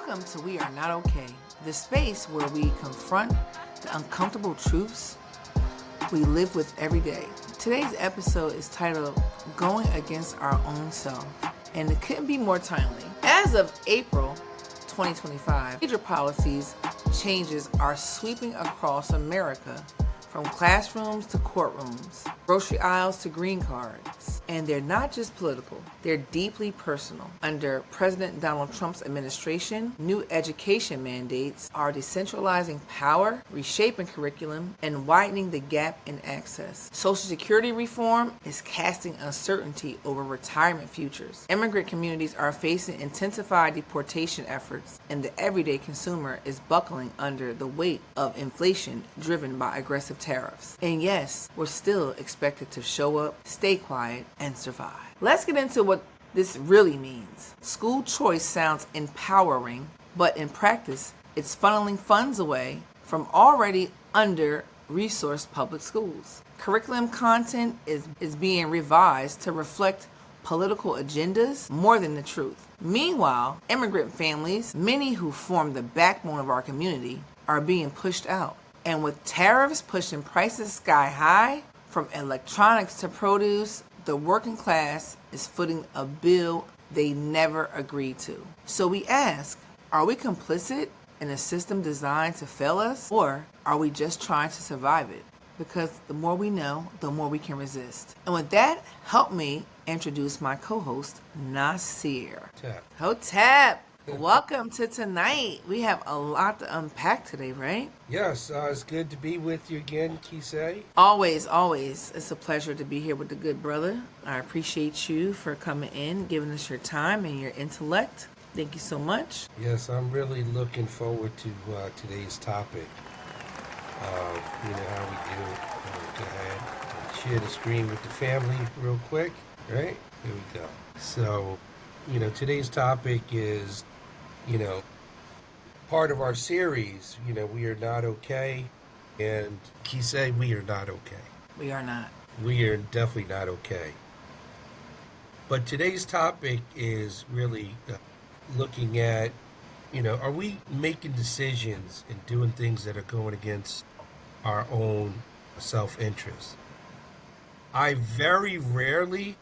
Welcome to We Are Not Okay, the space where we confront the uncomfortable truths we live with every day. Today's episode is titled Going Against Our Own Self, and it couldn't be more timely. As of April 2025, major policies changes are sweeping across America, from classrooms to courtrooms, grocery aisles to green cards. And they're not just political, they're deeply personal. Under President Donald Trump's administration, new education mandates are decentralizing power, reshaping curriculum, and widening the gap in access. Social Security reform is casting uncertainty over retirement futures. Immigrant communities are facing intensified deportation efforts, and the everyday consumer is buckling under the weight of inflation driven by aggressive tariffs. And yes, we're still expected to show up, stay quiet, and survive. Let's get into what this really means. School choice sounds empowering, but in practice, it's funneling funds away from already under-resourced public schools. Curriculum content is being revised to reflect political agendas more than the truth. Meanwhile, immigrant families, many who form the backbone of our community, are being pushed out. And with tariffs pushing prices sky high, from electronics to produce, the working class is footing a bill they never agreed to. So we ask, are we complicit in a system designed to fail us? Or are we just trying to survive it? Because the more we know, the more we can resist. And with that, help me introduce my co-host, Nasiyr. Hotep. Welcome to tonight. We have a lot to unpack today, right? Yes, it's good to be with you again, Kyseé. Always. It's a pleasure to be here with the good brother. I appreciate you for coming in, giving us your time and your intellect. Thank you so much. Yes, I'm really looking forward to today's topic. You know how we do. Go ahead and share the screen with the family real quick, right? Here we go. So, today's topic is, part of our series, We Are Not Okay. And Kyseé, we are not okay. We are not. We are definitely not okay. But today's topic is really looking at, are we making decisions and doing things that are going against our own self-interest? I very rarely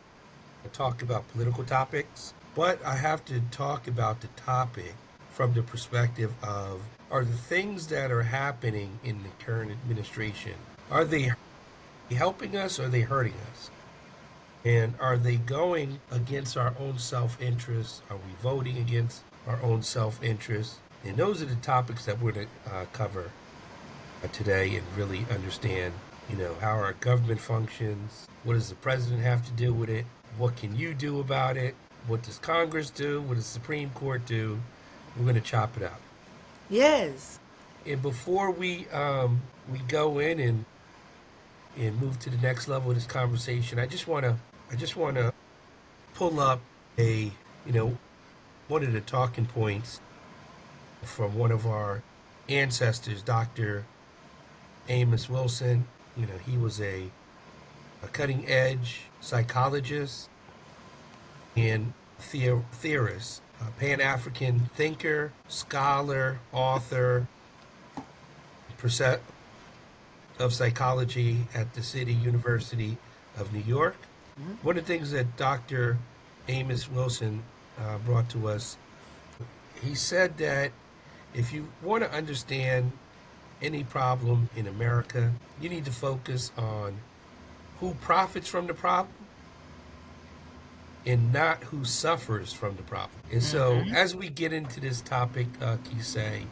talk about political topics, but I have to talk about the topic from the perspective of, are the things that are happening in the current administration, are they helping us or are they hurting us? And are they going against our own self-interest? Are we voting against our own self-interest? And those are the topics that we're going to cover today and really understand, how our government functions. What does the president have to do with it? What can you do about it? What does Congress do? What does the Supreme Court do? We're going to chop it up. Yes. And before we go in and move to the next level of this conversation, I just want to pull up one of the talking points from one of our ancestors, Dr. Amos Wilson. He was a cutting edge psychologist and theorist, a Pan-African thinker, scholar, author, professor of psychology at the City University of New York. Mm-hmm. One of the things that Dr. Amos Wilson brought to us, he said that if you want to understand any problem in America, you need to focus on who profits from the problem and not who suffers from the problem. And so as we get into this topic, Kyseé,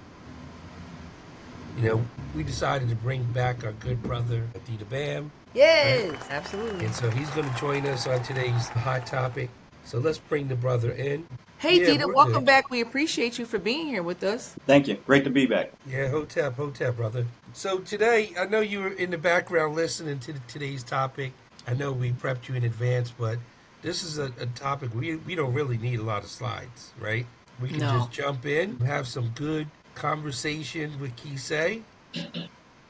we decided to bring back our good brother, Adita Bam. Yes, right? Absolutely. And so he's going to join us on today's hot topic. So let's bring the brother in. Hey, Dita, welcome back. We appreciate you for being here with us. Thank you. Great to be back. Yeah, hotep, brother. So today, I know you were in the background listening to today's topic. I know we prepped you in advance, but this is a topic we don't really need a lot of slides, right? We can just jump in, have some good conversation with Kyseé,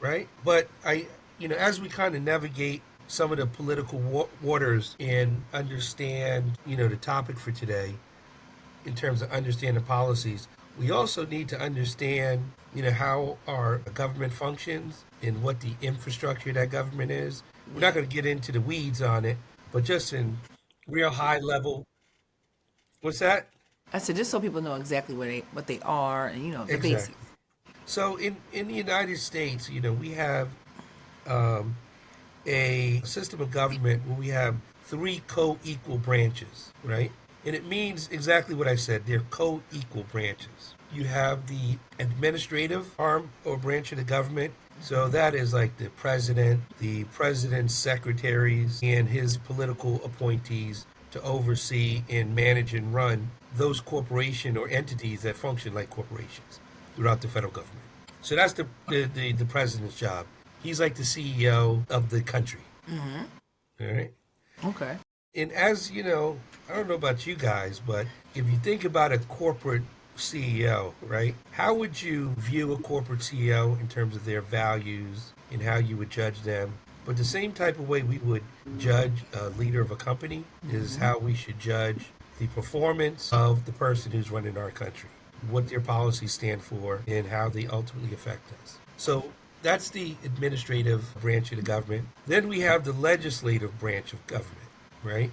right? But as we kind of navigate some of the political waters and understand, the topic for today, in terms of understanding policies, we also need to understand, how our government functions and what the infrastructure of that government is. We're Yeah. not going to get into the weeds on it, but just in real high level. What's that? I said just so people know exactly what they are and the basics. Exactly. So in the United States, we have um, a system of government where we have three co-equal branches, right? And it means exactly what I said. They're co-equal branches. You have the administrative arm or branch of the government. So that is like the president's secretaries, and his political appointees to oversee and manage and run those corporation or entities that function like corporations throughout the federal government. So that's the president's job. He's like the CEO of the country. All right. Okay. And as you know, I don't know about you guys, but if you think about a corporate CEO, right? How would you view a corporate CEO in terms of their values and how you would judge them? But the same type of way we would judge a leader of a company is how we should judge the performance of the person who's running our country, what their policies stand for, and how they ultimately affect us. So that's the administrative branch of the government. Then we have the legislative branch of government, right?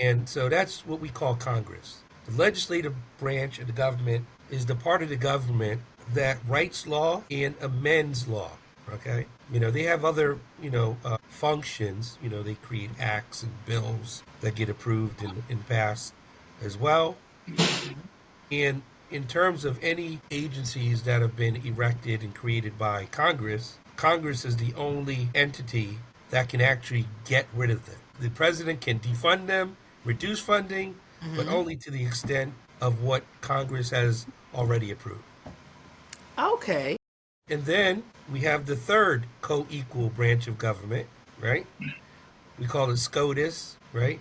And so that's what we call Congress. The legislative branch of the government is the part of the government that writes law and amends law. Okay, they have other functions. They create acts and bills that get approved and passed as well. And in terms of any agencies that have been erected and created by Congress, Congress is the only entity that can actually get rid of them. The president can defund them, reduce funding, but only to the extent of what Congress has already approved. Okay. And then we have the third co equal branch of government, right? We call it SCOTUS, right?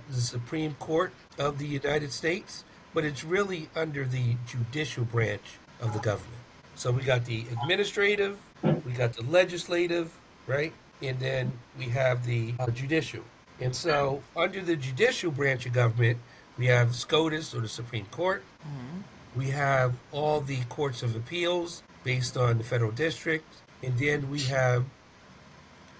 The Supreme Court of the United States, but it's really under the judicial branch of the government. So we got the administrative, we got the legislative, right? And then we have the judicial. And so under the judicial branch of government, we have SCOTUS or the Supreme Court. We have all the courts of appeals based on the federal district. And then we have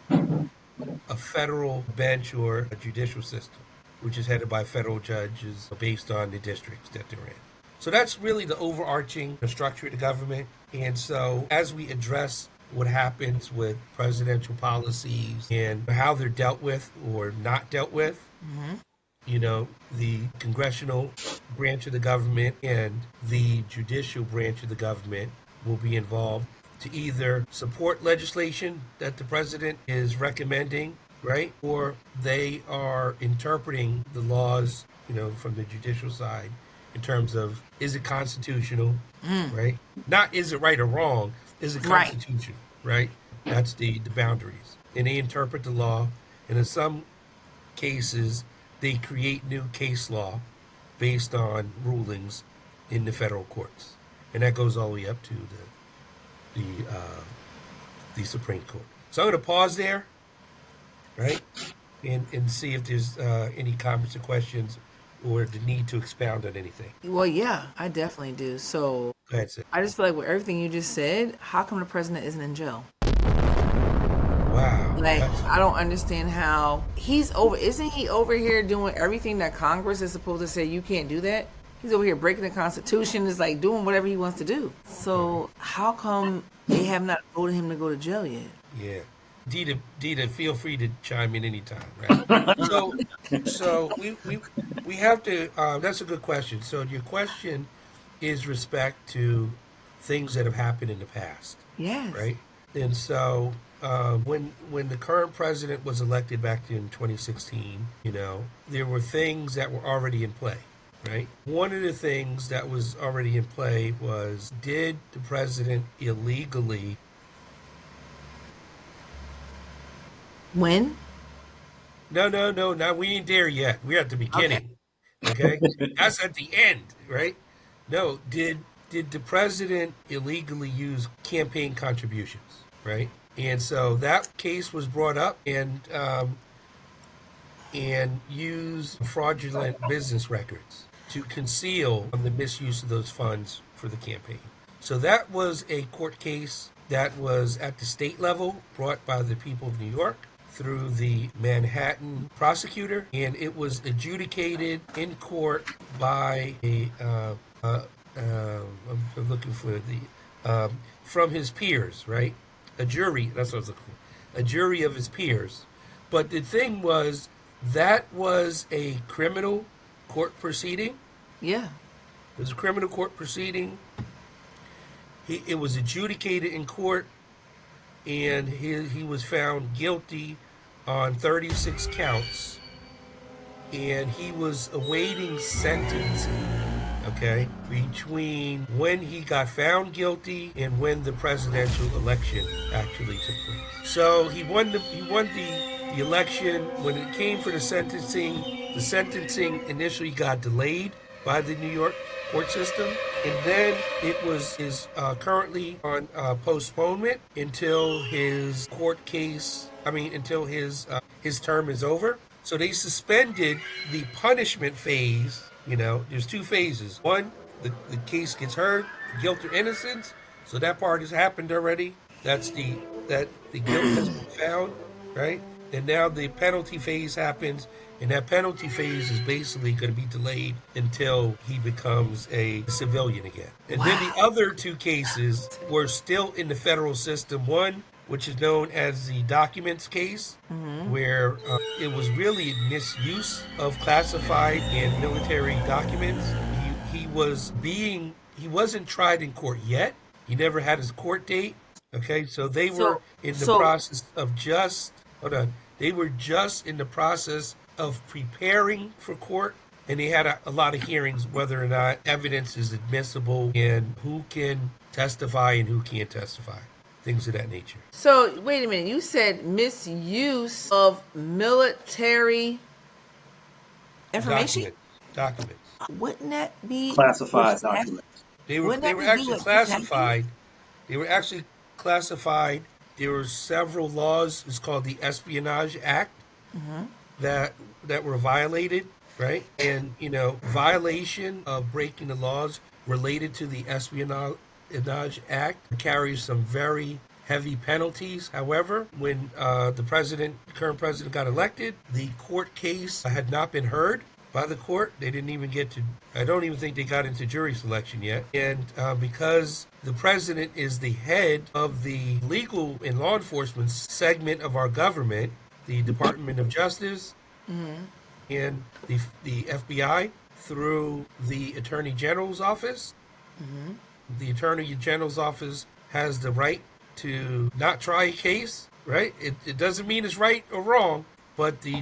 a federal bench or a judicial system, which is headed by federal judges based on the districts that they're in. So that's really the overarching structure of the government. And so as we address what happens with presidential policies and how they're dealt with or not dealt with, the congressional branch of the government and the judicial branch of the government will be involved to either support legislation that the president is recommending, right? Or they are interpreting the laws, from the judicial side in terms of is it constitutional, right? Not is it right or wrong, is it Right. constitutional, right? That's the boundaries. And they interpret the law, and in some cases, they create new case law based on rulings in the federal courts. And that goes all the way up to the Supreme Court. So I'm going to pause there, right, and see if there's any comments or questions or the need to expound on anything. Well, yeah, I definitely do. So Go ahead, sir. I just feel like with everything you just said, how come the president isn't in jail? Wow, Like, that's I don't understand how he's over. Isn't he over here doing everything that Congress is supposed to say you can't do that? He's over here breaking the Constitution. Is like doing whatever he wants to do. So how come they have not voted him to go to jail yet? yeah. Dita, feel free to chime in anytime, right? So we have to. That's a good question. So your question is respect to things that have happened in the past, Yes. right? And so when the current president was elected back in 2016, there were things that were already in play, right? One of the things that was already in play was, did the president illegally? When? No, no, no, no. We ain't there yet. We're at the Okay. beginning. Okay, that's at the end, right? No, did the president illegally use campaign contributions, right? And so that case was brought up, and use fraudulent business records to conceal the misuse of those funds for the campaign. So that was a court case that was at the state level, brought by the people of New York through the Manhattan prosecutor, and it was adjudicated in court by I'm looking for from his peers, right? A jury, that's what I was looking for. A jury of his peers. But the thing was, that was a criminal court proceeding. Yeah. It was a criminal court proceeding. It was adjudicated in court, and he was found guilty on 36 counts, and he was awaiting sentencing, okay, between when he got found guilty and when the presidential election actually took place. So he won the election. When it came for the sentencing initially got delayed by the New York court system, and then it is currently on postponement until his court case. Until his term is over. So they suspended the punishment phase. There's two phases. One, the case gets heard, guilt or innocence. So that part has happened already. That the guilt has been found, right? And now the penalty phase happens, and that penalty phase is basically going to be delayed until he becomes a civilian again. And then the other two cases were still in the federal system. One, which is known as the documents case, where it was really misuse of classified and military documents. He wasn't tried in court yet. He never had his court date. Okay, so they were in the process of They were just in the process of preparing for court, and they had a lot of hearings whether or not evidence is admissible and who can testify and who can't testify. Things of that nature. So, wait a minute. You said misuse of military information? Documents. Wouldn't that be classified documents? They were actually classified. They were actually classified. There were several laws. It's called the Espionage Act that were violated, right? And violation of breaking the laws related to the Espionage Act carries some very heavy penalties. However, when the current president got elected, the court case had not been heard by the court. They didn't even I don't even think they got into jury selection yet. And because the president is the head of the legal and law enforcement segment of our government, the Department of Justice and the FBI through the Attorney General's office, the Attorney General's office has the right to not try a case, right? It doesn't mean it's right or wrong, but the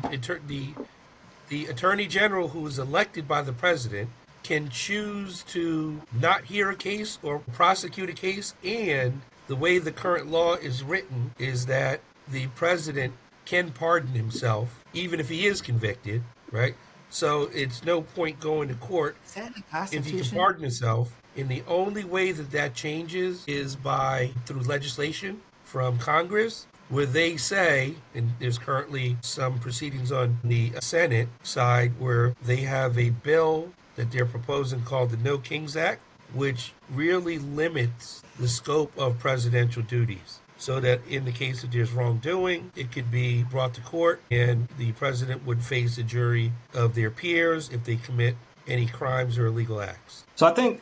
Attorney General, who is elected by the president, can choose to not hear a case or prosecute a case. And the way the current law is written is that the president can pardon himself, even if he is convicted, right? So it's no point going to court if he can pardon himself. And the only way that changes is through legislation from Congress, where they say, and there's currently some proceedings on the Senate side where they have a bill that they're proposing called the No Kings Act, which really limits the scope of presidential duties. So that in the case that there's wrongdoing, it could be brought to court and the president would face a jury of their peers if they commit any crimes or illegal acts. So I think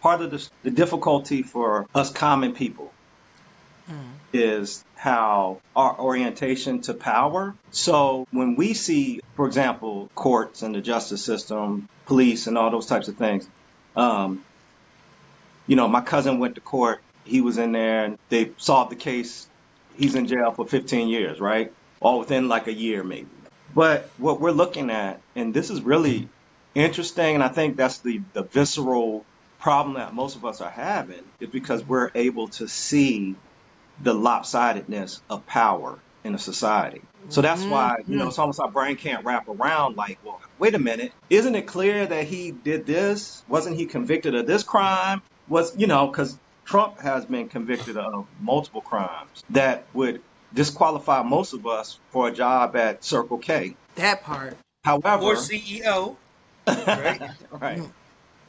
part of the difficulty for us common people is how our orientation to power. So when we see, for example, courts and the justice system, police and all those types of things, my cousin went to court. He was in there and they solved the case. He's in jail for 15 years, right? All within like a year maybe. But what we're looking at, and this is really interesting, and I think that's the visceral problem that most of us are having, is because we're able to see the lopsidedness of power in a society. So that's why, it's almost our brain can't wrap around like, well, wait a minute, isn't it clear that he did this? Wasn't he convicted of this crime? Because Trump has been convicted of multiple crimes that would disqualify most of us for a job at Circle K. That part. However, or CEO. right? Right.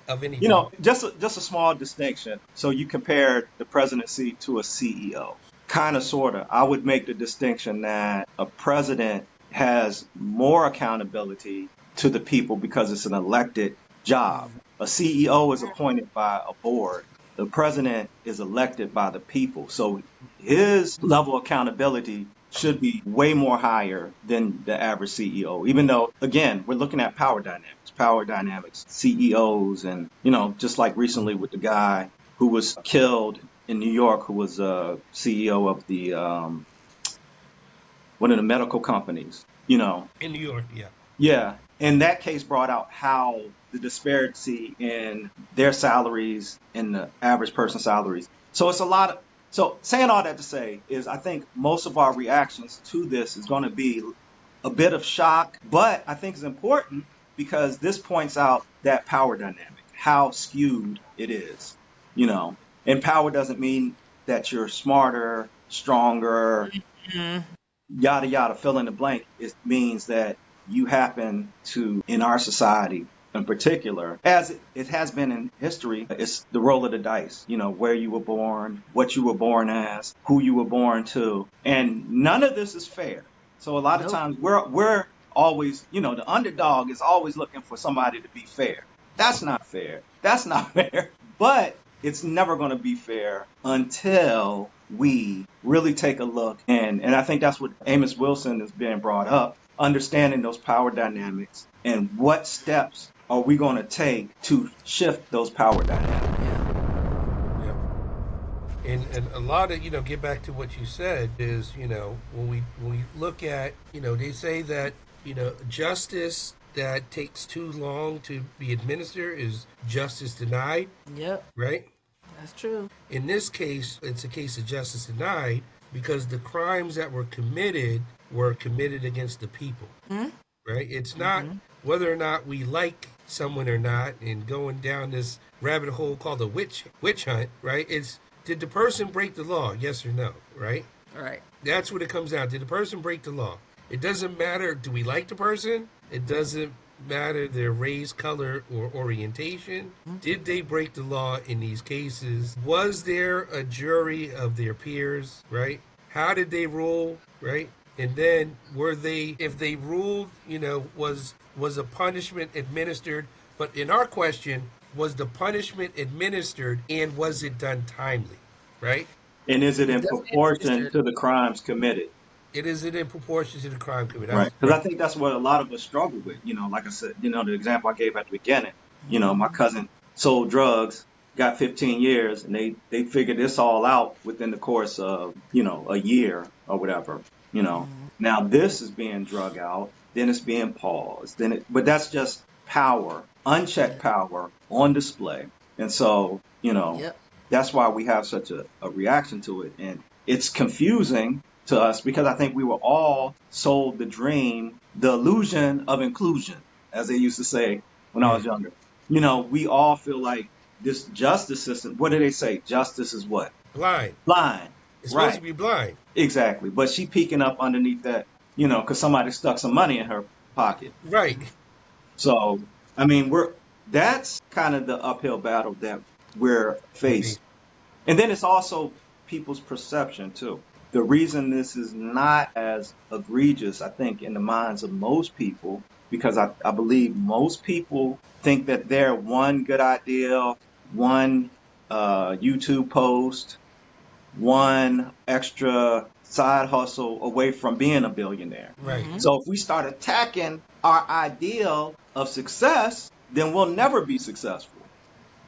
Of anything. Just a small distinction. So you compare the presidency to a CEO. Kind of, sort of. I would make the distinction that a president has more accountability to the people because it's an elected job. A CEO is appointed by a board. The president is elected by the people. So his level of accountability should be way more higher than the average CEO, even though, again, we're looking at power dynamics, CEOs, and, just like recently with the guy who was killed in New York, who was a CEO of the one of the medical companies, In New York, yeah. yeah. And that case brought out how the disparity in their salaries and the average person's salaries. So it's a lot of, so saying all that to say is I think most of our reactions to this is going to be a bit of shock, but I think it's important because this points out that power dynamic, how skewed it is, and power doesn't mean that you're smarter, stronger, yada yada, fill in the blank. It means that you happen to, in our society in particular, as it has been in history, it's the roll of the dice, where you were born, what you were born as, who you were born to. And none of this is fair. So a lot of Nope. times we're always, the underdog is always looking for somebody to be fair. That's not fair. That's not fair. But it's never going to be fair until we really take a look. And I think that's what Amos Wilson is being brought up, understanding those power dynamics and what steps are we going to take to shift those power dynamics. Yeah. And a lot of, get back to what you said is, when we look at, they say that, justice that takes too long to be administered is justice denied, Yep, right? that's true. In this case, it's a case of justice denied because the crimes that were committed against the people, right? It's not whether or not we like someone or not, and going down this rabbit hole called a witch hunt, right? It's, did the person break the law? Yes or no, right? All right. That's what it comes down. Did the person break the law? It doesn't matter. Do we like the person? It doesn't matter their race, color, or orientation. Did they break the law in these cases? Was there a jury of their peers, right? How did they rule, right? And then were they, if they ruled, was a punishment administered? But in our question, was the punishment administered and was it done timely, right? And is it It's in definitely proportion administered. to the crimes committed? It is in proportion to the crime committed. Right. That's Because right. I think that's what a lot of us struggle with. Like I said, the example I gave at the beginning, my cousin sold drugs, got 15 years, and they figured this all out within the course of, a year or whatever, Now this is being drug out, then it's being paused, but that's just power, unchecked power on display. And so, Yep. that's why we have such a reaction to it. And it's confusing to us because I think we were all sold the dream, the illusion of inclusion, as they used to say when I was younger. We all feel like this justice system, what do they say? Justice is what? Blind. Blind. It's supposed Right. to be blind. Exactly. But she peeking up underneath that, because somebody stuck some money in her pocket. Right. So, I mean, that's kind of the uphill battle that we're faced. And then it's also people's perception too. The reason this is not as egregious, I think, in the minds of most people, because I believe most people think that their one good idea, one YouTube post, one extra side hustle away from being a billionaire. Right. So if we start attacking our ideal of success, then we'll never be successful.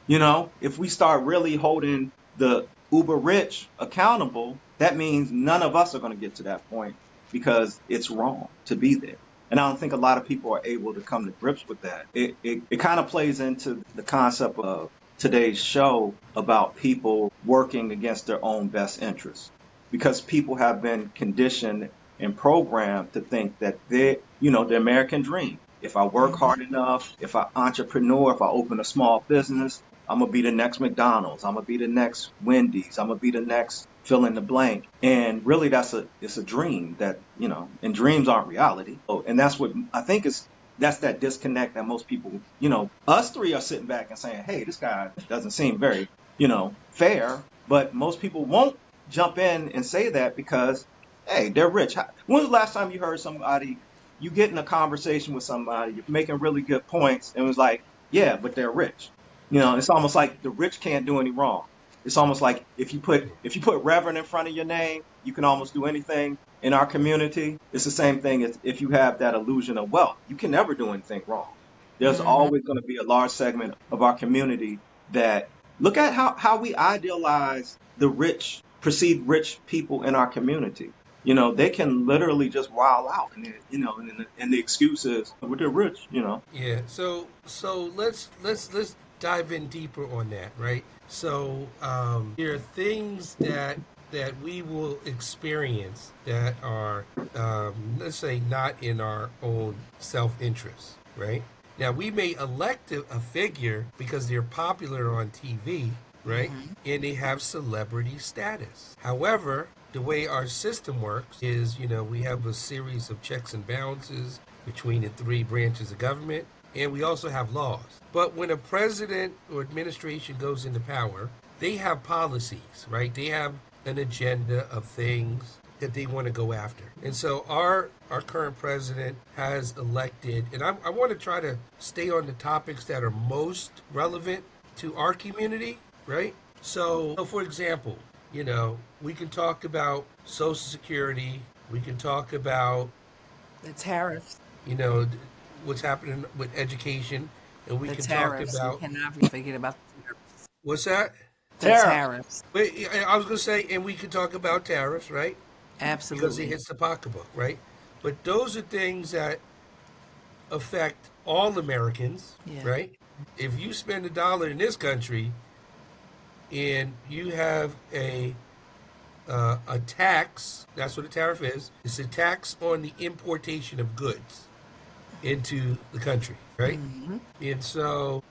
If we start really holding the uber rich accountable, that means none of us are going to get to that point because it's wrong to be there. And I don't think a lot of people are able to come to grips with that. It kind of plays into the concept of today's show about people working against their own best interests, because people have been conditioned and programmed to think that the American dream. If I work hard enough, if I entrepreneur, if I open a small business, I'm going to be the next McDonald's. I'm going to be the next Wendy's. I'm going to be the next fill in the blank. And really it's a dream that, and dreams aren't reality. Oh, and that's what I think is that's that disconnect that most people, us three are sitting back and saying, hey, this guy doesn't seem very, fair. But most people won't jump in and say that because, hey, they're rich. When was the last time you heard somebody, you get in a conversation with somebody, you're making really good points, and it was like, yeah, but they're rich. It's almost like the rich can't do any wrong. It's almost like if you put Reverend in front of your name, you can almost do anything. In our community, it's the same thing as if you have that illusion of wealth. You can never do anything wrong. There's Mm-hmm. always going to be a large segment of our community that look at how we idealize the rich, perceived rich people in our community. They can literally just wild out, and the excuse is, well, they're rich. Yeah. So let's dive in deeper on that, right? So there are things that we will experience that are, let's say, not in our own self interest, right? Now, we may elect a figure because they're popular on TV, right? Mm-hmm. And they have celebrity status. However, the way our system works is, we have a series of checks and balances between the three branches of government, and we also have laws. But when a president or administration goes into power, they have policies, right? They have an agenda of things that they want to go after. And so our current president has elected, and I want to try to stay on the topics that are most relevant to our community, right? So for example, we can talk about Social Security, we can talk about, The tariffs. you know, what's happening with education, and we The can talk tariffs. We about, cannot forget about the tariffs. what's that? The Tariff. tariffs. But I was going to say, and we can talk about tariffs, right? Because it Absolutely. hits the pocketbook, right? But those are things that affect all Americans, Yeah. right? If you spend $1 in this country and you have a tax, that's what a tariff is. It's a tax on the importation of goods into the country, right? Mm-hmm. And so,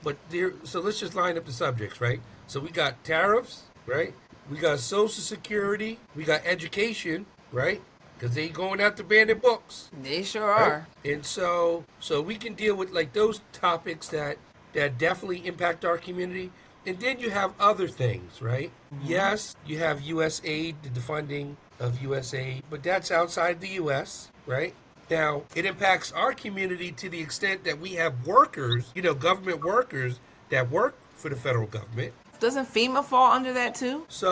so let's just line up the subjects, right? So we got tariffs, right? We got Social Security, we got education, right? Because they going out to ban their books, They sure right? are. And so we can deal with like those topics that definitely impact our community. And then you have other things, right? Mm-hmm. Yes, you have U.S. aid, the funding of U.S. aid, but that's outside the U.S., right? Now, it impacts our community to the extent that we have workers, government workers that work for the federal government. Doesn't FEMA fall under that too? So,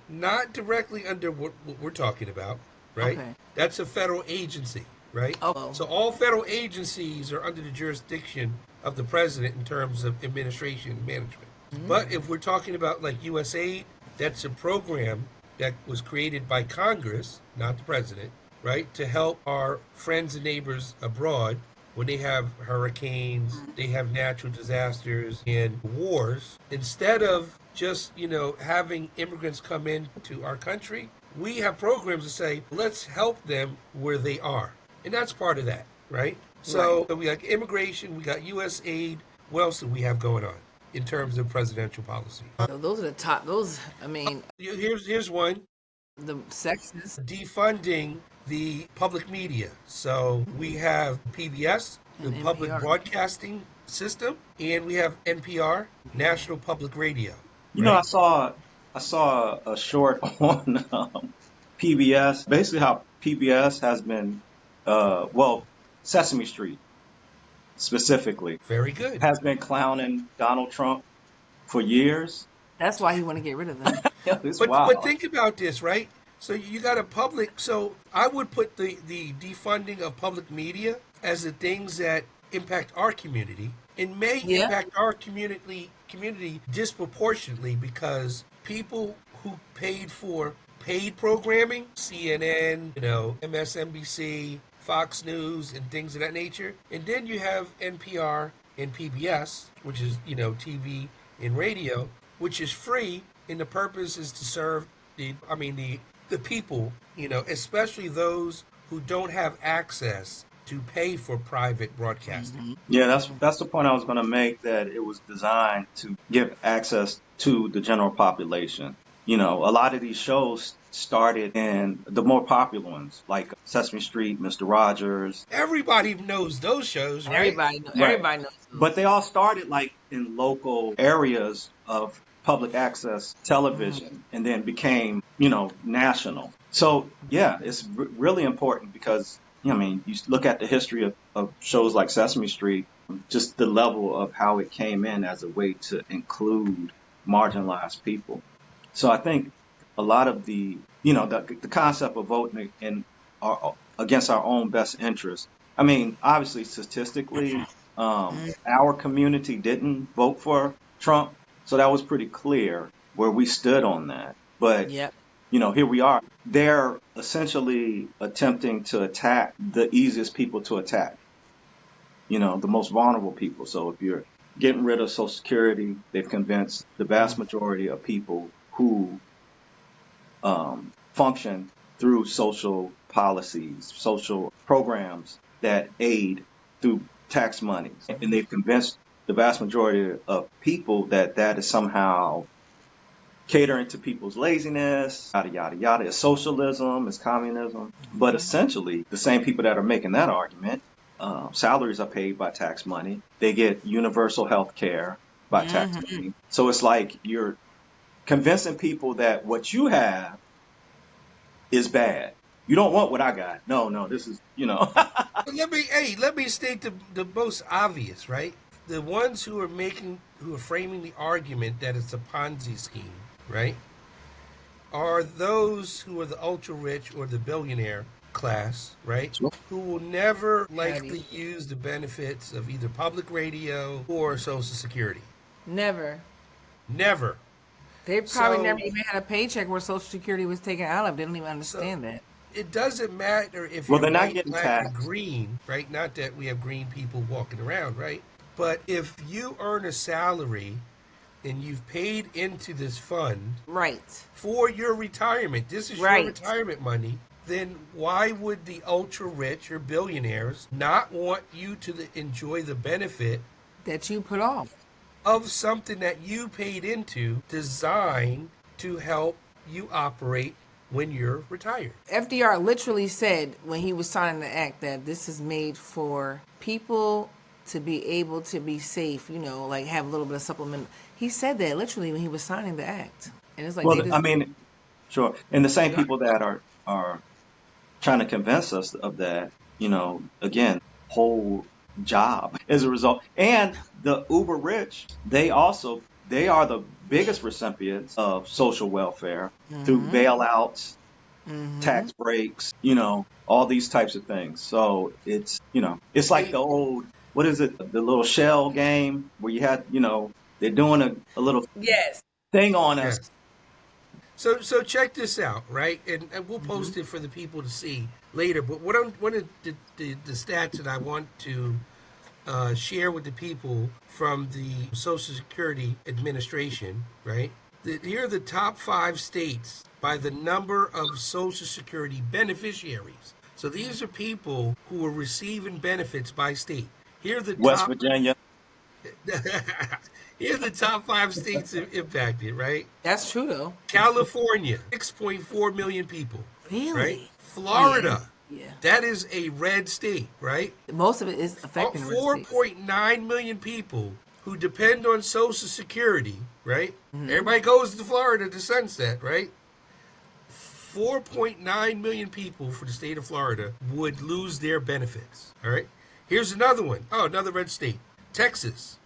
not directly under what we're talking about, right? Okay. That's a federal agency, right? Oh. So, all federal agencies are under the jurisdiction of the president in terms of administration and management. But if we're talking about like USAID, that's a program that was created by Congress, not the president, right, to help our friends and neighbors abroad when they have hurricanes, they have natural disasters and wars. Instead of just, having immigrants come into our country, we have programs to say, let's help them where they are. And that's part of that, right? So we got immigration, we got U.S. aid. What else do we have going on in terms of presidential policy? So those are the top. Here's one. The sections. Defunding the public media. So we have PBS, the And public NPR. broadcasting system, and we have NPR, National Public Radio. I saw a short on PBS, basically how PBS has been, Sesame Street specifically Very good. has been clowning Donald Trump for years. That's why he want to get rid of them. It's But wild. think about this, right? So you got a public. So I would put the defunding of public media as the things that impact our community and may Yeah. impact our community disproportionately because people who paid for paid programming, CNN, MSNBC, Fox News, and things of that nature, and then you have NPR and PBS, which is TV and radio, which is free, and the purpose is to serve the people, especially those who don't have access to pay for private broadcasting. Yeah, that's the point I was going to make, that it was designed to give access to the general population. A lot of these shows started in the more popular ones, like Sesame Street, Mr. Rogers. Everybody knows those shows, right? Right. Everybody knows But those. they all started like in local areas of public access television and then became, national. So yeah, it's really important because, I mean, you look at the history of shows like Sesame Street, just the level of how it came in as a way to include marginalized people. So I think a lot of the concept of voting in against our own best interest. I mean, obviously, statistically, our community didn't vote for Trump, so that was pretty clear where we stood on that. But Yep. here we are. They're essentially attempting to attack the easiest people to attack, the most vulnerable people. So if you're getting rid of Social Security, they've convinced the vast majority of people who function through social policies, social programs that aid through tax money. And they've convinced the vast majority of people that that is somehow catering to people's laziness, yada, yada, yada. It's socialism, it's communism. But essentially, the same people that are making that argument, salaries are paid by tax money. They get universal health care by tax money. So it's like you're convincing people that what you have is bad. You don't want what I got. No, this is. But let me state the most obvious, right? The ones who are framing the argument that it's a Ponzi scheme, right, are those who are the ultra rich or the billionaire class, right, who will never likely use the benefits of either public radio or Social Security. Never. Never. They probably So never even had a paycheck where Social Security was taken out of. They don't even understand that. it doesn't matter if Well, you're they're not white, getting black, or taxed. green, right? Not that we have green people walking around, right? But if you earn a salary and you've paid into this fund Right. for your retirement, this is your Right. retirement money, then why would the ultra rich or billionaires not want you to enjoy the benefit That you put off. of something that you paid into designed to help you operate when you're retired? FDR literally said when he was signing the act that this is made for people to be able to be safe, like have a little bit of supplement. He said that literally when he was signing the act. And it's like they Well, just I mean, sure. And the same people that are trying to convince us of that, again, whole job as a result. And the uber rich, they are the biggest recipients of social welfare through bailouts, tax breaks, all these types of things. So it's like the old, what is it, the little shell game where you had, they're doing a little Yes. thing on Yeah. us. So check this out, right? And we'll post it for the people to see later. But one of the stats that I want to share with the people from the Social Security Administration, right? Here are the top 5 states by the number of Social Security beneficiaries. So these are people who are receiving benefits by state. Here are the West top. Virginia. Here are the top 5 states impacted, right? That's true though. California, 6.4 million people, right? Really? Florida, Yeah. that is a red state, right? Most of it is affecting the red states. 4.9 million people who depend on Social Security, right? Everybody goes to Florida to Sunset, right? 4.9 million people for the state of Florida would lose their benefits, all right? Here's another one. Oh, another red state. Texas.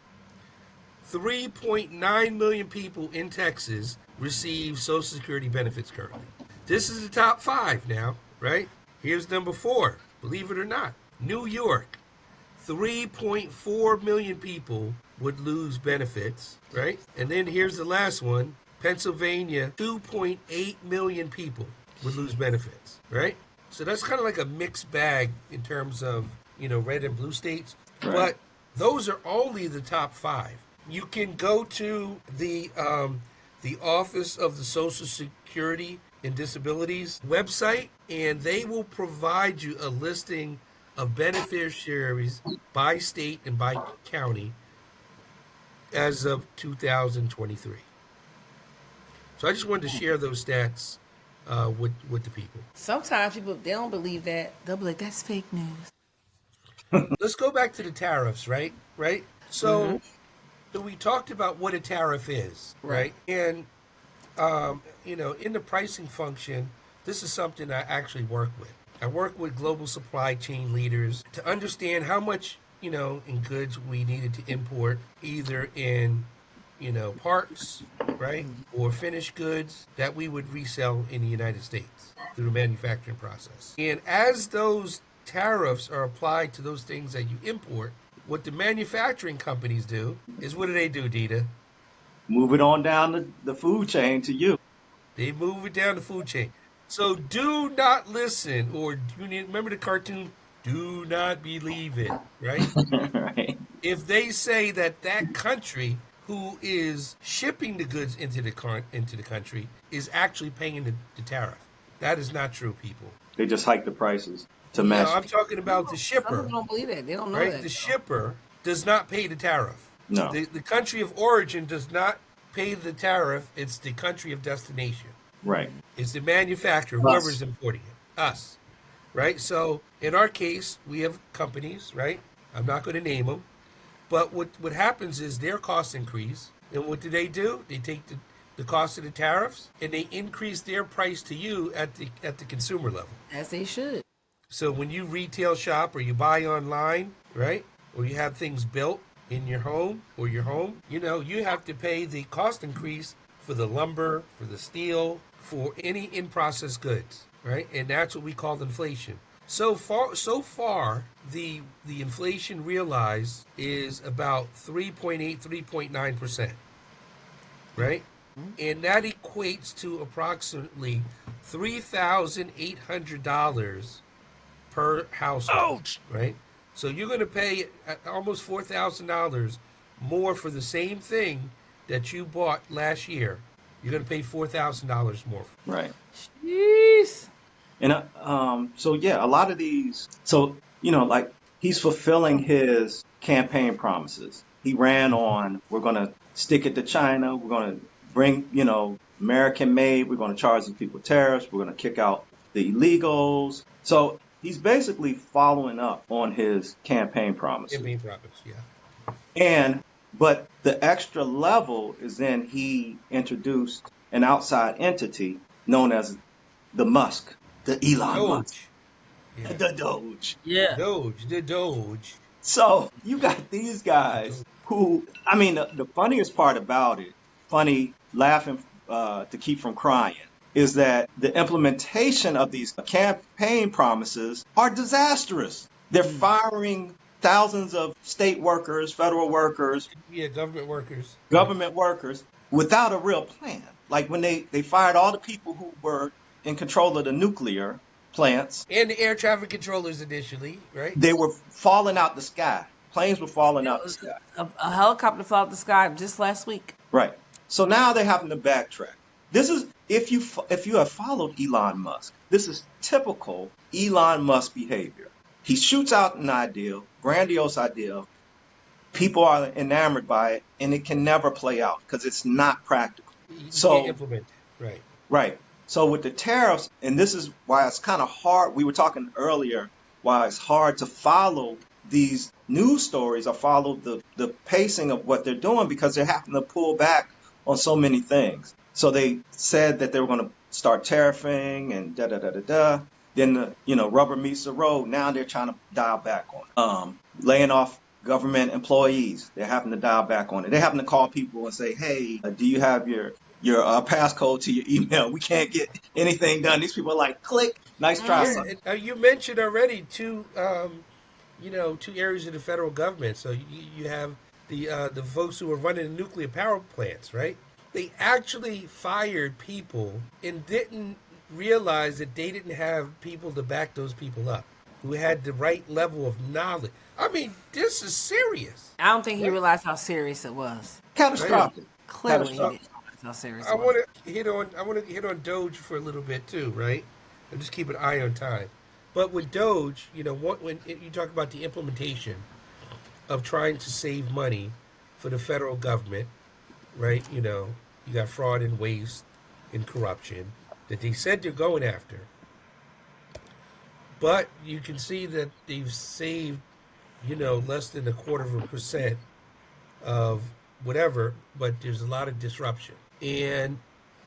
3.9 million people in Texas receive Social Security benefits currently. This is the top 5 now, right? Here's number 4, believe it or not. New York. 3.4 million people would lose benefits, right? And then here's the last one. Pennsylvania, 2.8 million people would lose benefits, right? So that's kind of like a mixed bag in terms of, red and blue states. Right. But those are only the top 5. You can go to the Office of the Social Security and Disabilities website, and they will provide you a listing of beneficiaries by state and by county as of 2023. So I just wanted to share those stats with the people. Sometimes people, they don't believe that. They'll be like, that's fake news. Let's go back to the tariffs, right? Right. Mm-hmm. So we talked about what a tariff is, Right. right? And in the pricing function, this is something I actually work with. I work with global supply chain leaders to understand how much, in goods we needed to import, either in, parts, right, or finished goods that we would resell in the United States through the manufacturing process. And as those tariffs are applied to those things that you import, what the manufacturing companies do is, what do, Dita? Move it on down the food chain to you. They move it down the food chain. So do not listen, or remember the cartoon? Do not believe it, right? Right. If they say that that country who is shipping the goods into the country is actually paying the tariff, that is not true, people. They just hike the prices to Yeah, match. I'm talking about the Some shipper, people don't believe that. They don't know right? that. The shipper does not pay the tariff. No. The country of origin does not pay the tariff. It's the country of destination. Right. It's the manufacturer, Us. whoever's importing it, us, right? So in our case, we have companies, right? I'm not going to name them, but what happens is their costs increase, and what do? They take the cost of the tariffs and they increase their price to you at the consumer level. As they should. So when you retail shop or you buy online, right, or you have things built in your home or your home, you have to pay the cost increase for the lumber, for the steel, for any in-process goods, right? And that's what we call inflation. So far, the inflation realized is about 3.8, 3.9%, right? And that equates to approximately $3,800 per household. Ouch! Right? So you're going to pay almost $4,000 more for the same thing that you bought last year. You're going to pay $4,000 more. Right. Jeez. And so yeah, a lot of these. So like he's fulfilling his campaign promises. He ran on, we're going to stick it to China. We're going to bring, American made. We're going to charge these people tariffs. We're going to kick out the illegals. So he's basically following up on his campaign promises. Campaign promises, yeah. But the extra level is then he introduced an outside entity known as the Musk, the Elon Doge. Musk, Yeah. the Doge. Yeah. The Doge. So you got these guys who, I mean, the funniest part about it, funny, laughing to keep from crying, is that the implementation of these campaign promises are disastrous. They're firing thousands of state workers, federal workers, Yeah, government workers. government workers without a real plan. Like when they fired all the people who were in control of the nuclear plants, And the air traffic controllers initially, right? they were falling out the sky. Planes were falling out the sky. A helicopter fell out the sky just last week. Right. So now they're having to backtrack. This is if you have followed Elon Musk, this is typical Elon Musk behavior. He shoots out an idea, grandiose idea. People are enamored by it, and it can never play out because it's not practical. You So can't implement it. Right. right. So with the tariffs, and this is why it's kind of hard. We were talking earlier why it's hard to follow these news stories or follow the pacing of what they're doing because they're having to pull back on so many things. So they said that they were going to start tariffing and da da da da da. Then rubber meets the road. Now they're trying to dial back on it. Laying off government employees. They're having to dial back on it. They're having to call people and say, "Hey, do you have your passcode to your email? We can't get anything done." These people are like, "Click, nice try." Yeah, son." you mentioned already two areas of the federal government. So you have the folks who are running the nuclear power plants, right? They actually fired people and didn't realize that they didn't have people to back those people up who had the right level of knowledge. I mean, this is serious. I don't think he realized how serious it was. Catastrophic. Clearly, he Catastrophic. didn't realize how serious I it was. want to hit on Doge for a little bit too, right? And just keep an eye on time. But with Doge, when you talk about the implementation of trying to save money for the federal government, right? You got fraud and waste and corruption, that they said they're going after. But you can see that they've saved, less than 0.25% of whatever, but there's a lot of disruption. And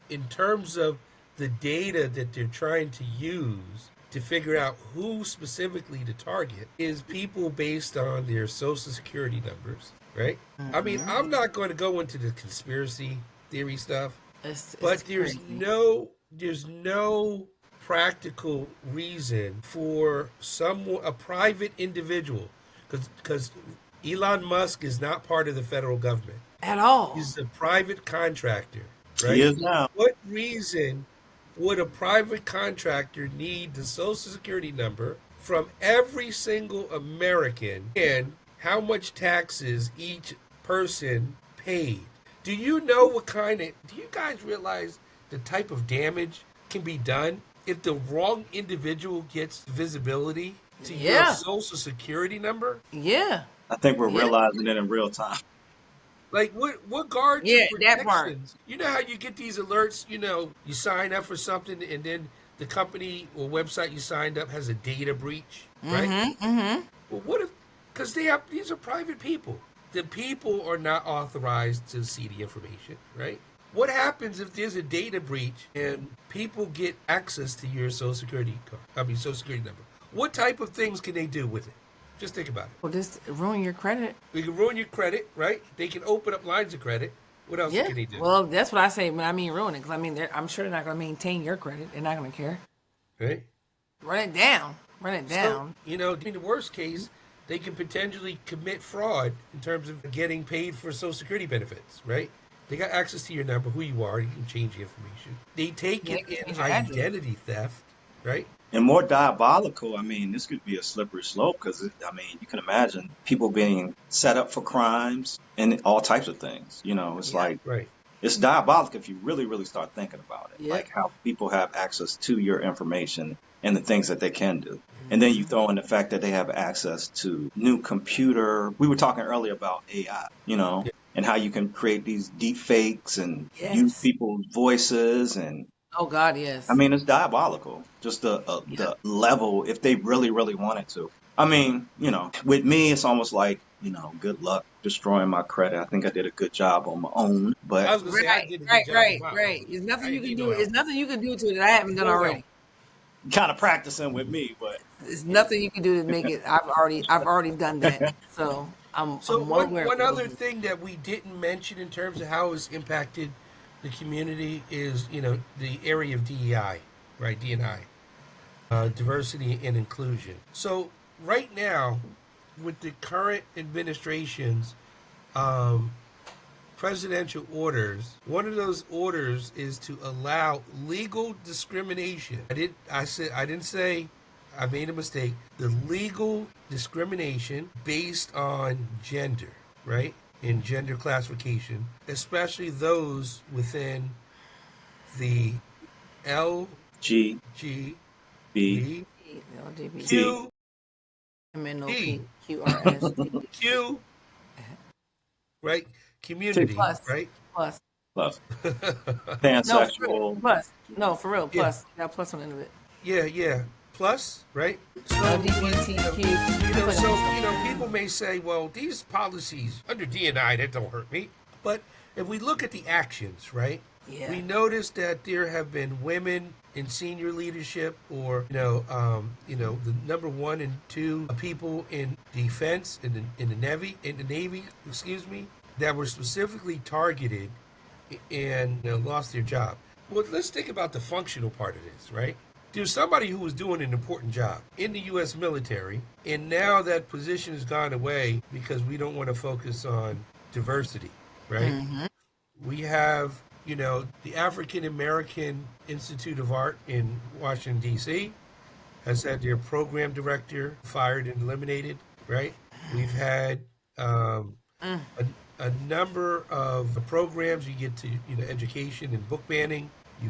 in terms of the data that they're trying to use to figure out who specifically to target is people based on their social security numbers, right? I mean, I'm not going to go into the conspiracy theory stuff, but It's crazy. there's no practical reason for a private individual, because Elon Musk is not part of the federal government. At all. He's a private contractor, He right? is now. What reason would a private contractor need the social security number from every single American and how much taxes each person paid? Do you guys realize the type of damage can be done if the wrong individual gets visibility to your Yeah. social security number? Yeah. I think we're Yeah. realizing it in real time. Like what guards Yeah, or that part. protections? You know how you get these alerts, you sign up for something and then the company or website you signed up has a data breach, right? Mm-hmm. Well, what if, because these are private people. The people are not authorized to see the information, right? What happens if there's a data breach and people get access to your social security number? What type of things can they do with it? Just think about it. Well, just ruin your credit. We can ruin your credit, right? They can open up lines of credit. What else Yeah. can they do? Well, that's what I say when I mean ruin it. Because I mean, I'm sure they're not going to maintain your credit. They're not going to care. Right? Run it down. Run it So, down. in the worst case, they can potentially commit fraud in terms of getting paid for Social Security benefits, right? They got access to your number, who you are, you can change the information. They take Yeah, it they can change in your address. identity theft, right? And more diabolical, I mean, this could be a slippery slope because, you can imagine people being set up for crimes and all types of things. It's Yeah. like, Right. it's diabolical if you really, really start thinking about it. Yep. Like how people have access to your information and the things that they can do. And then you throw in the fact that they have access to new computer. We were talking earlier about AI, Yeah. and how you can create these deep fakes and use Yes. people's voices. And Oh, God, yes. it's diabolical. Just the level, if they really, really wanted to. With me, it's almost like, good luck destroying my credit. I think I did a good job on my own, I but was going to say, I did a good job on my Right. own. There's nothing I you didn't can need do. no help. There's nothing you can do to it that I haven't done No already. help. kind of practicing with me. But There's nothing you can do to make it. I've already done that. So I'm So well aware of one what other those do. thing that we didn't mention in terms of how it's impacted the community is, the area of DEI, right? D&I, diversity and inclusion. So right now, with the current administration's um, presidential orders, one of those orders is to allow legal discrimination. I didn't say, I made a mistake. The legal discrimination based on gender, right? In gender classification, especially those within the G, LGBTQ B, T. LGBT, MNOP, QRS, Q, right? T Community, plus, right? plus. plus No, for real, pansexual. plus. No, for real, Yeah. plus. Got a plus on the end of it. Yeah. Plus, right? So, LGBTQ. people may say, well, these policies under D&I, that don't hurt me. But if we look at the actions, right? Yeah. We notice that there have been women in senior leadership, or the number 1 and 2 people in defense, in the Navy, that were specifically targeted and lost their job. Well, let's think about the functional part of this, right? There's somebody who was doing an important job in the U.S. military, and now that position has gone away because we don't want to focus on diversity, right? Mm-hmm. We have, the African American Institute of Art in Washington, D.C. has had their program director fired and eliminated, right? We've had a number of programs. You get to, education and book banning. You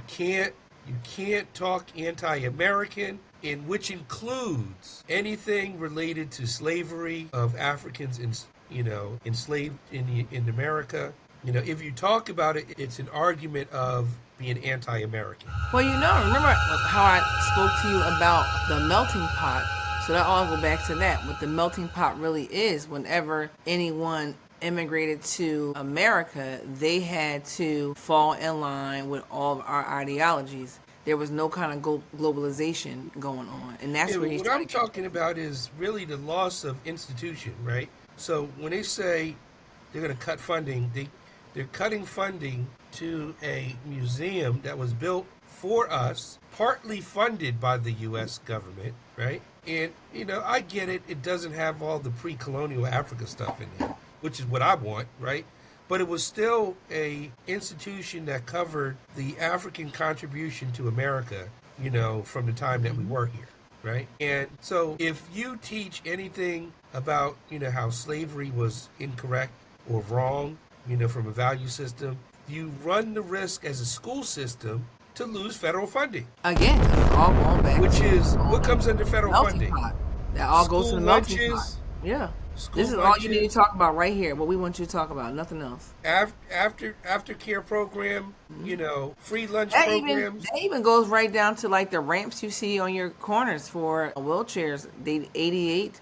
can't talk anti-American, in which includes anything related to slavery of Africans enslaved in America. If you talk about it, it's an argument of being anti-American. Well, remember how I spoke to you about the melting pot? So that all go back to that. What the melting pot really is, whenever anyone immigrated to America, they had to fall in line with all of our ideologies. There was no kind of globalization going on. And that's Yeah, where he's what trying I'm to get. talking about is really the loss of institution, right? So when they say they're going to cut funding, they're cutting funding to a museum that was built for us, partly funded by the U.S. government, right? And I get it. It doesn't have all the pre-colonial Africa stuff in there, which is what I want, right? But it was still a institution that covered the African contribution to America, from the time that we were here, right? And so if you teach anything about, how slavery was incorrect or wrong, from a value system, you run the risk as a school system to lose federal funding, Again, 'cause it's all going back which to is what comes under federal melting funding. pot. That all goes to School the melting pot. lunches, Yeah. school This is all you need to lunches, talk about right here. What we want you to talk about, nothing else. after care program, free lunch That even programs. that even goes right down to like the ramps you see on your corners for wheelchairs. The 88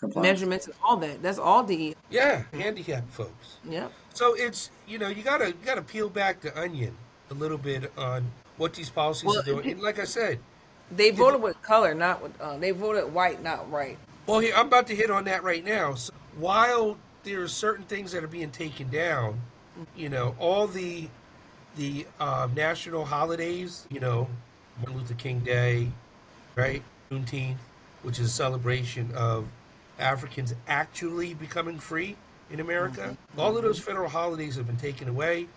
Compliance. measurements and all that. That's all the Yeah, handicapped folks. Yep. So it's you gotta peel back the onion a little bit on what these policies Well, are doing. And like I said, they voted with color, not with. They voted white, not right. well, here, I'm about to hit on that right now. So while there are certain things that are being taken down, all the national holidays, Martin Luther King Day, right, Juneteenth, which is a celebration of Africans actually becoming free in America. All of those federal holidays have been taken away.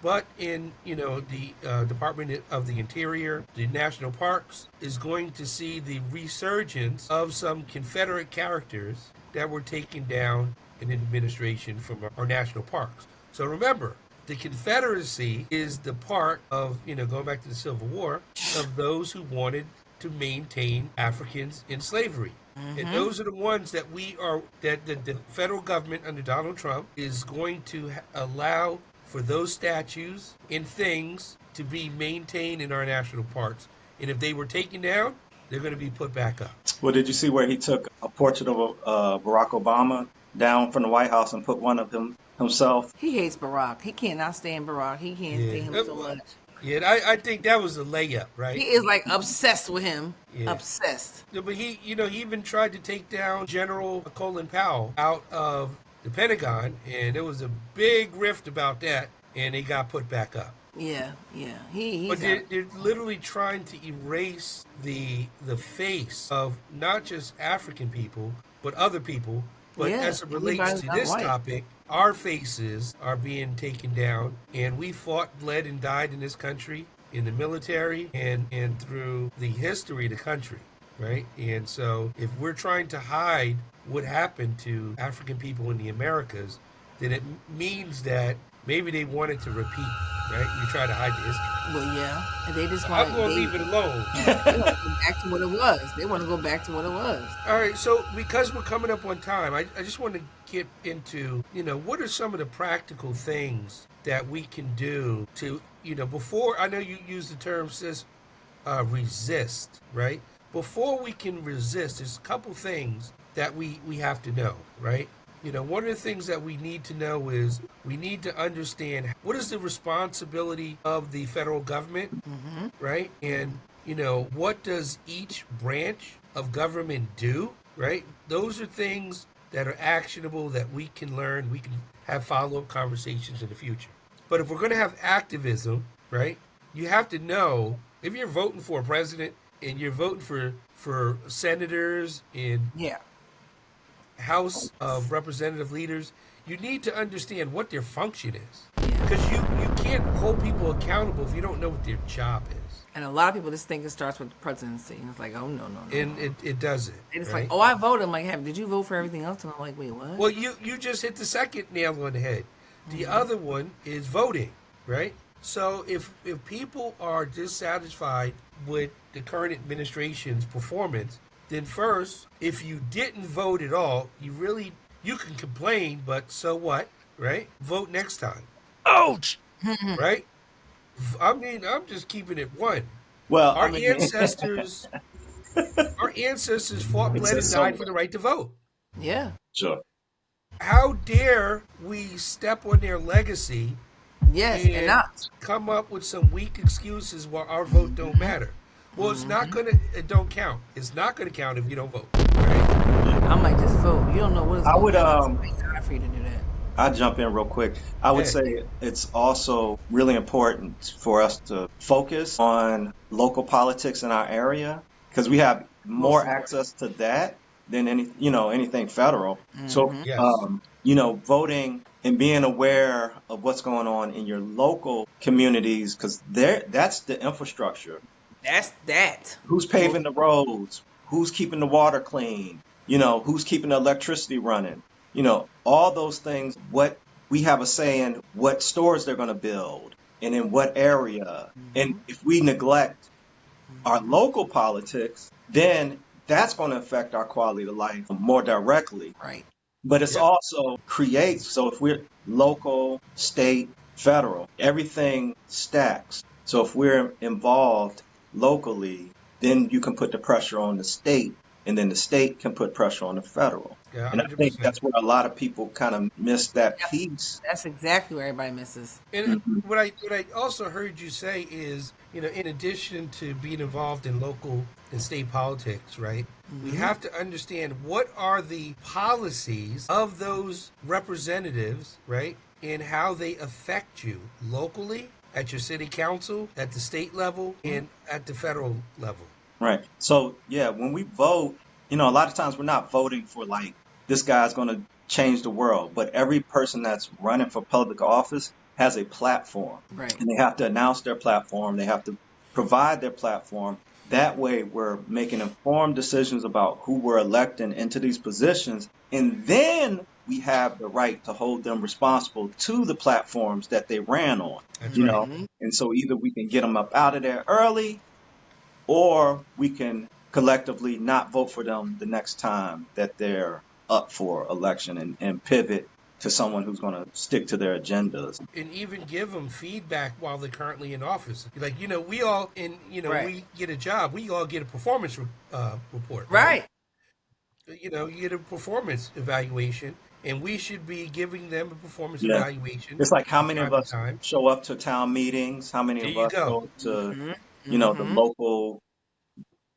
But in the Department of the Interior, the national parks is going to see the resurgence of some Confederate characters that were taken down in administration from our national parks. So remember, the Confederacy is the part of going back to the Civil War, of those who wanted to maintain Africans in slavery. And those are the ones that the federal government under Donald Trump is going to allow for those statues and things to be maintained in our national parks. And if they were taken down, they're going to be put back up. Well, did you see where he took a portrait of Barack Obama down from the White House and put one of himself? He hates Barack. He cannot stand Barack. He can't stand him so much. Yeah, I think that was a layup, right? He is like obsessed with him. Yeah. Obsessed. Yeah, but he even tried to take down General Colin Powell out of the Pentagon, and there was a big rift about that, and they got put back up. Yeah. He's But they're literally trying to erase the face of not just African people, but other people. But Yeah, as it relates anybody's to not this white. topic, our faces are being taken down, and we fought, bled, and died in this country, in the military, and through the history of the country, right? And so if we're trying to hide what happened to African people in the Americas, then it means that maybe they wanted to repeat, right? You try to hide the history. Well, yeah. And they just want I'm going to leave it alone. They want to go back to what it was. They want to go back to what it was. All right, so because we're coming up on time, I just want to get into, what are some of the practical things that we can do to, before, I know you use the term, sis, resist, right? Before we can resist, there's a couple things that we have to know, right? One of the things that we need to know is we need to understand what is the responsibility of the federal government, right? And, what does each branch of government do, right? Those are things that are actionable that we can learn. We can have follow-up conversations in the future. But if we're going to have activism, right, you have to know if you're voting for a president and you're voting for senators and Yeah. House of Representative leaders, you need to understand what their function is. Yeah. Because you can't hold people accountable if you don't know what their job is. And a lot of people just think it starts with the presidency. And it's like, oh, no. And it doesn't. They just right? like, oh, I voted. I'm like, hey, did you vote for everything else? And I'm like, wait, what? Well, you just hit the second nail on the head. The other one is voting, right? So if people are dissatisfied with the current administration's performance, then first, if you didn't vote at all, you really You can complain, but so what, right? Vote next time, Ouch! right? I mean, I'm just keeping it one. Well, I Our mean, ancestors, our ancestors fought, makes bled, it and so died for well. the right to vote. Yeah. Sure. How dare we step on their legacy Yes, and and not. come up with some weak excuses why our vote don't matter? Well, it's not gonna. It don't count. It's not gonna count if you don't vote, right? I might just vote. You don't know what it's I gonna would count. It's way time for you to do that. I'll jump in real quick. I would Yeah. say it's also really important for us to focus on local politics in our area because we have Most more important. access to that than anything federal. So, Yes. voting and being aware of what's going on in your local communities because that's the infrastructure. That's that. Who's Most paving the roads? Who's keeping the water clean? Who's keeping the electricity running? All those things, what we have a say in what stores they're going to build and in what area. And if we neglect our local politics, then that's going to affect our quality of life more directly. right. But it's Yep. also creates, so if we're local, state, federal, everything stacks. So if we're involved locally, then you can put the pressure on the state, and then the state can put pressure on the federal. Yeah. And I hundred think percent. that's where a lot of people kind of miss that Yep. piece. That's exactly where everybody misses. And Mhm. what I also heard you say is, in addition to being involved in local and state politics, right? We have to understand what are the policies of those representatives, right? And how they affect you locally, at your city council, at the state level, and at the federal level. Right. So, yeah, when we vote, a lot of times we're not voting for like this guy's going to change the world, but every person that's running for public office has a platform Right. and they have to announce their platform. They have to provide their platform. That way, we're making informed decisions about who we're electing into these positions. And then we have the right to hold them responsible to the platforms that they ran on, That's you right. know. And so either we can get them up out of there early or we can collectively not vote for them the next time that they're up for election and pivot to someone who's going to stick to their agendas. And even give them feedback while they're currently in office. Like, we all, Right. we get a job, we all get a performance report, right? Right. You get a performance evaluation, and we should be giving them a performance Yeah. evaluation It's like how from many of time to us time. show up to town meetings? How many There of you us go. go to, the Mm-hmm. local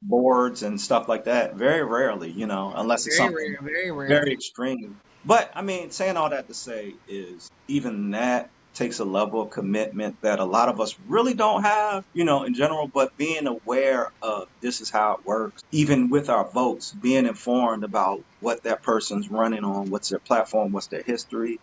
boards and stuff like that? Very rarely, unless it's Very something rare. Very rare. very extreme. But I mean, saying all that to say is even that takes a level of commitment that a lot of us really don't have, in general, but being aware of this is how it works, even with our votes, being informed about what that person's running on, what's their platform, what's their history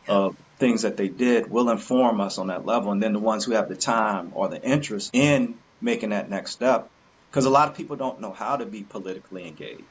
Yep. of things that they did will inform us on that level. And then the ones who have the time or the interest in making that next step, because a lot of people don't know how to be politically engaged.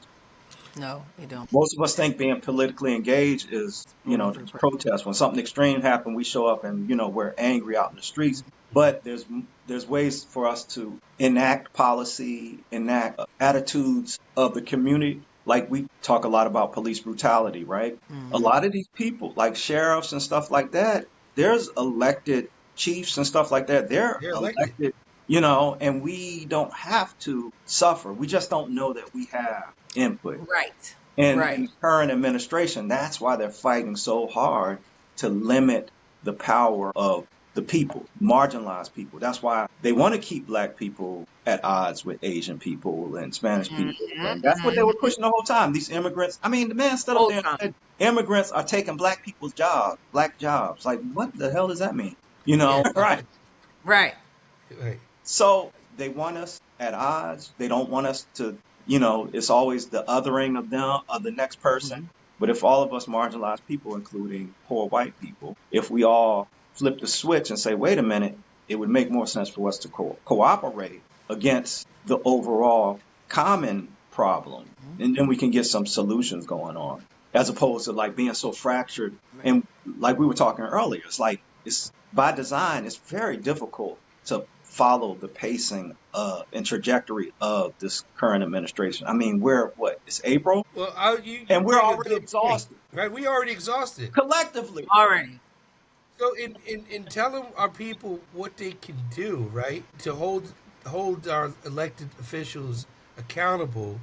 No, they don't. Most of us think being politically engaged is, Voting for the there's president. protest. When something extreme happens, we show up and, we're angry out in the streets. But there's ways for us to enact policy, enact attitudes of the community. Like we talk a lot about police brutality, right? A lot of these people, like sheriffs and stuff like that, there's elected chiefs and stuff like that. They're They're elected. elected, and we don't have to suffer. We just don't know that we have input. Right. And in Right. the current administration, that's why they're fighting so hard to limit the power of the people, marginalized people. That's why they want to keep black people at odds with Asian people and Spanish people. And that's what they were pushing the whole time. These immigrants, I mean, the man stood up Whole there and time. said, immigrants are taking black people's jobs, black jobs. Like, what the hell does that mean? Yeah. Right. Right. Right. So they want us at odds. They don't want us to, it's always the othering of them, of the next person. But if all of us marginalized people, including poor white people, if we all flip the switch and say, wait a minute, it would make more sense for us to cooperate against the overall common problem. And then we can get some solutions going on, as opposed to like being so fractured. And like we were talking earlier, it's like, it's by design, it's very difficult to follow the pacing and trajectory of this current administration. I mean, it's April, Well, you and we're bring a already good point. exhausted. right? We already exhausted. collectively. All right. So in telling our people what they can do, right, to hold our elected officials accountable,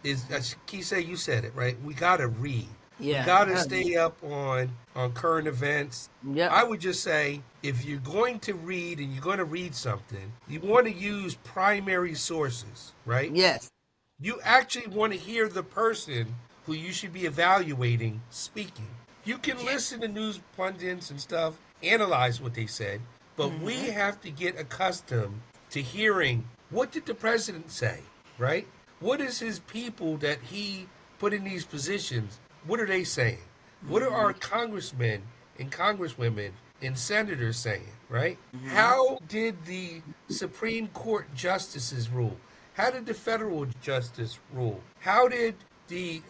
is, as Kyseé, you said it, right? We gotta read. We Yeah. gotta stay up on current events. Yep. I would just say, if you're going to read and you're going to read something, you want to use primary sources, right? Yes. You actually want to hear the person who you should be evaluating speaking. You can Yes. listen to news pundits and stuff, analyze what they said, but we Mm-hmm. have to get accustomed to hearing, what did the president say, right? What is his people that he put in these positions? What are they saying? What are Mm-hmm. our congressmen and congresswomen and senators saying, right? Mm-hmm. How did the Supreme Court justices rule? How did the federal justice rule? How did the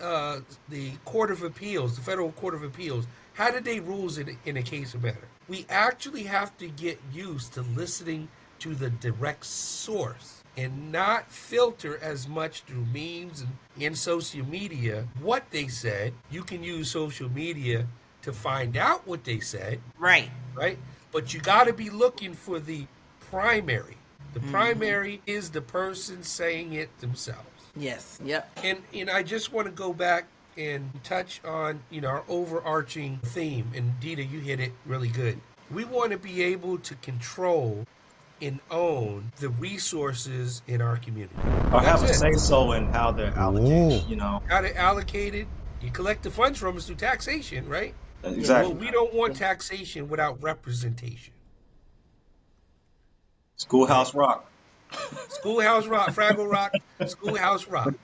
Court of Appeals, the Federal Court of Appeals, how did they rule in a case of matter? We actually have to get used to listening to the direct source and not filter as much through memes and social media what they said. You can use social media to find out what they said, Right. right? But you got to be looking for the primary. The Mm-hmm. primary is the person saying it themselves. Yes. Yep. And I just want to go back and touch on, our overarching theme. And Dita, you hit it really good. We want to be able to control and own the resources in our community. Or That's have a it. say so in how they're allocated, Ooh. you know. How to allocate it. You collect the funds from us through taxation, right? Yes. Well, Exactly. we don't want Yes. taxation without representation, right? Schoolhouse Rock. Schoolhouse Rock, Fraggle Rock, Schoolhouse Rock.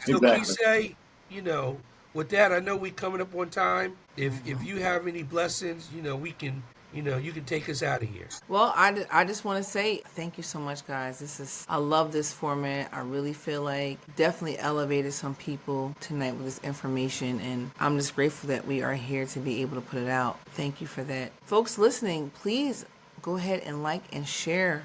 So Exactly. Kyseé, you know, with that, I know we coming up on time. If you have any blessings, we can, you can take us out of here. Well, I just want to say thank you so much, guys. I love this format. I really feel like definitely elevated some people tonight with this information, and I'm just grateful that we are here to be able to put it out. Thank you for that. Folks listening, please go ahead and like and share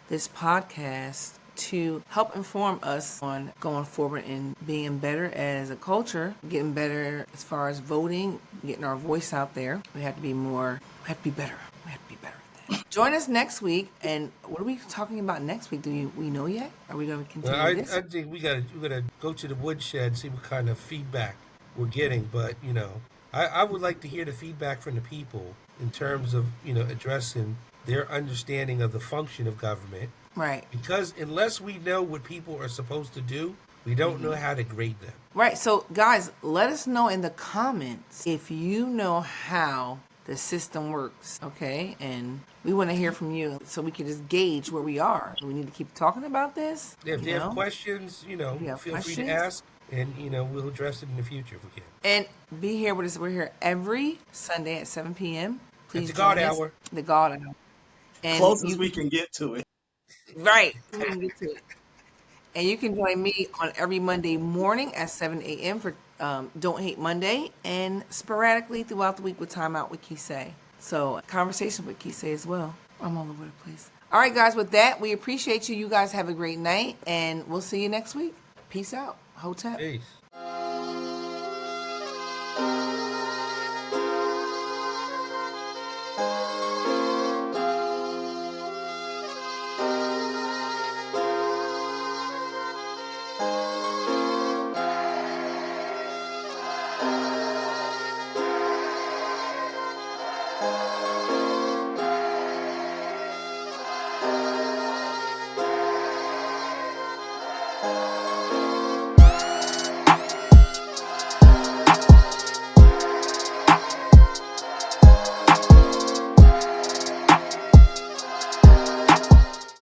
this podcast to help inform us on going forward and being better as a culture, getting better as far as voting, getting our voice out there. We have to be better. We have to be better at that. Join us next week. And what are we talking about next week? We know yet? Are we going to Well, continue I, this? I think we gotta go to the woodshed, see what kind of feedback we're getting. But I would like to hear the feedback from the people in terms of addressing their understanding of the function of government. Right. Because unless we know what people are supposed to do, we don't know how to grade them. Right. So, guys, let us know in the comments if you know how the system works, okay? And we want to hear from you so we can just gauge where we are. Do we need to keep talking about this? If they have questions, If you have feel free to questions. ask, and we'll address it in the future if we can. And be here with us. We're here every Sunday at 7 p.m. At Please the God join us. Hour. The God Hour. And Closest you, we can get to it. right. We can get to it. And you can join me on every Monday morning at 7 a.m. for Don't Hate Monday, and sporadically throughout the week with Time Out with Kyseé. So, conversation with Kyseé as well. I'm all over the place. All right, guys, with that, we appreciate you. You guys have a great night, and we'll see you next week. Peace out. Hotep. Peace.